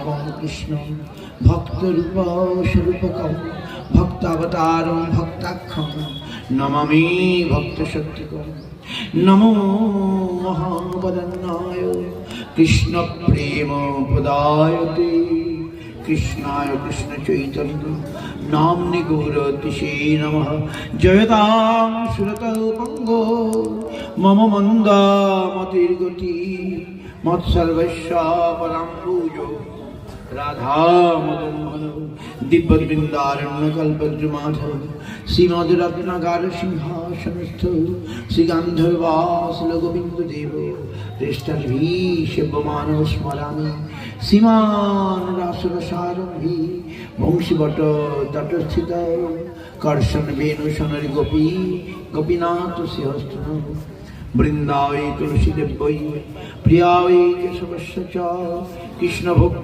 নায়কং কৃষ্ণ ভক্তরূপ স্বরূপকং ভক্তাবতারং ভক্তাখ্যং নমামি ভক্তশক্তিকং। নমো মহাবদন্নায় কৃষ্ণ প্রেম প্রদায়তে কৃষ্ণায় কৃষ্ণ চৈতন্য নাম্নি গৌরতিশে নমঃ। জয়তাং সুরতপঙ্গো মম মন্দামতির্গতি মৎসর্বস্য পরাম্বুজ রাধা মদন মোহন দিব্যবৃন্দারণ্য কল্পদ্রুমাধব শ্রীমদরত্নাগার সিংহাসনস্থ শ্রীগান্ধর্বাসল গোবিন্দ দেব পৃষ্ঠভি সেব্যমানব স্মরামি শ্রীমান রাসরসারম্ভি বংশীবট তটস্থিত কর্ষণ বেণু সোনরি গোপী গোপীনাথ শ্রীহস্ত বৃন্দাবৈ তুলসীদেবৈ প্রিয়ায় কেশবস্য চ কৃষ্ণ ভক্তি